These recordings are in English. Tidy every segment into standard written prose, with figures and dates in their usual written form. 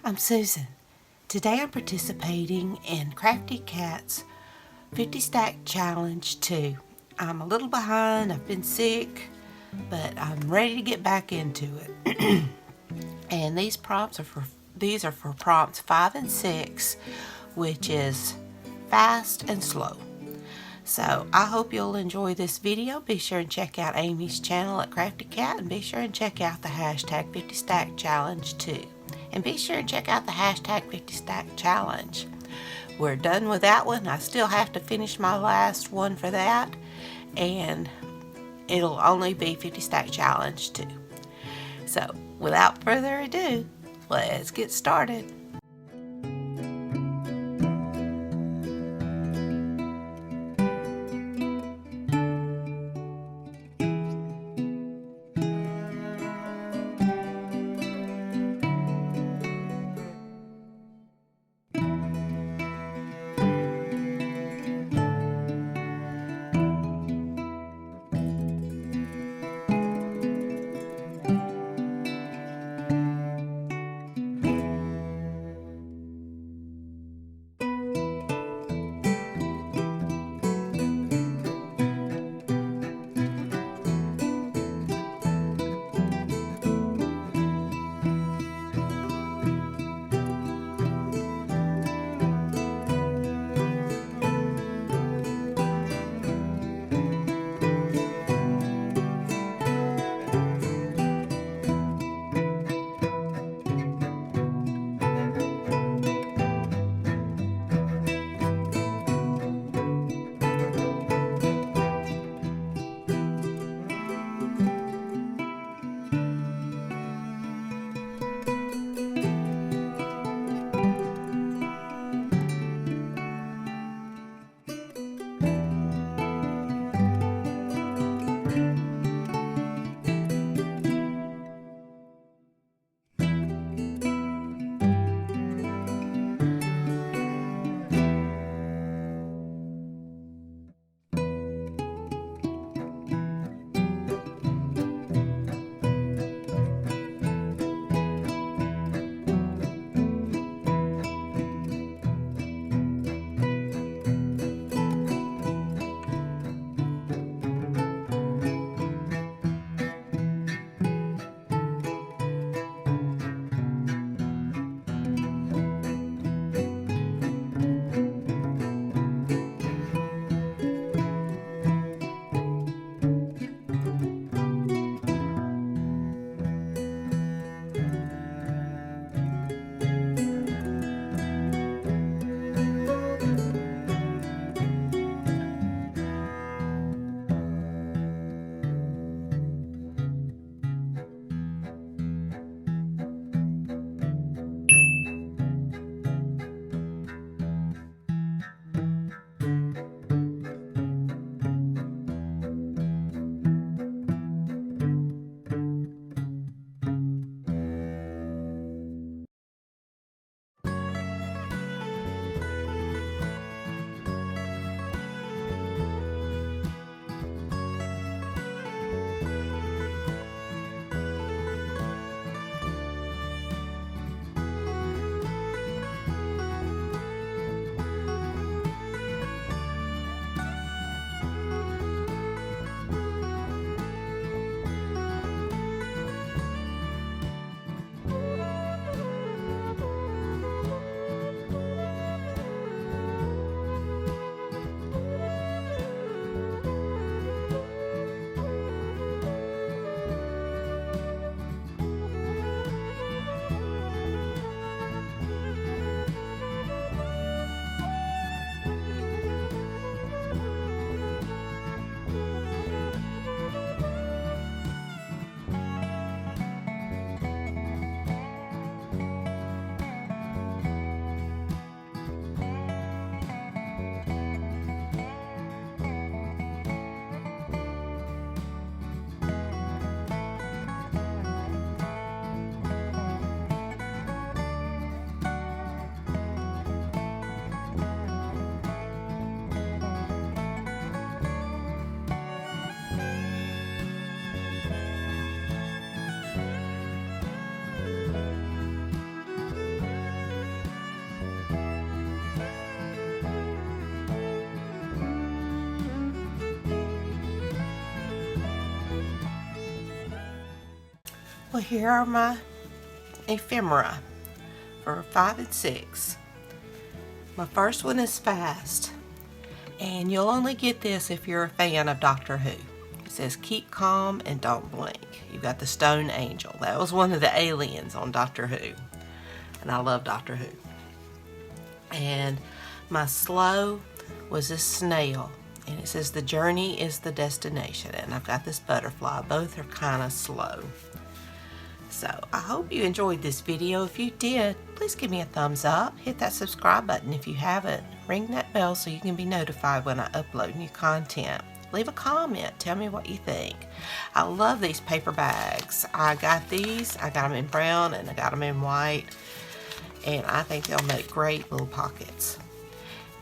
I'm Susan. Today I'm participating in Crafty Cat's 50 Stack Challenge 2. I'm a little behind, I've been sick, but I'm ready to get back into it. And these are for prompts 5 and 6, which is fast and slow. So I hope you'll enjoy this video. Be sure and check out Amy's channel at Crafty Cat, and be sure and check out the hashtag 50 Stack Challenge too. And be sure and check out the hashtag 50 Stack Challenge. We're done with that one. I still have to finish my last one for that, and it'll only be 50 Stack Challenge too. So without further ado, let's get started. Well, here are my ephemera for 5 and 6. My first one is fast, and you'll only get this if you're a fan of Doctor Who. It says keep calm and don't blink. You've got the stone angel. That was one of the aliens on Doctor Who, and I love Doctor Who. And my slow was this snail, and it says the journey is the destination, and I've got this butterfly. Both are kind of slow. So I hope you enjoyed this video. If you did, please give me a thumbs up. Hit that subscribe button if you haven't. Ring that bell so you can be notified when I upload new content. Leave a comment. Tell me what you think. I love these paper bags. I got these. I got them in brown and I got them in white. And I think they'll make great little pockets.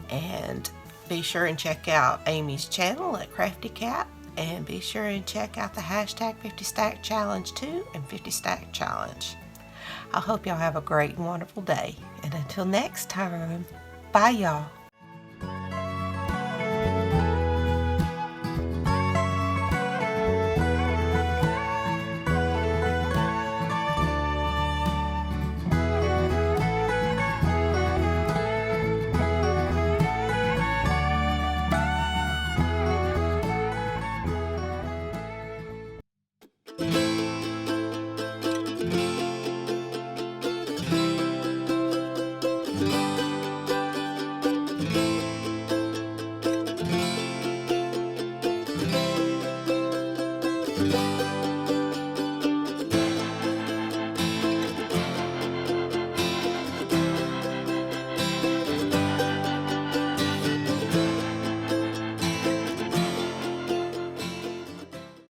And be sure and check out Amy's channel at Crafty Cat. And be sure and check out the hashtag 50 Stack Challenge 2 and 50 Stack Challenge. I hope y'all have a great and wonderful day. And until next time, bye y'all.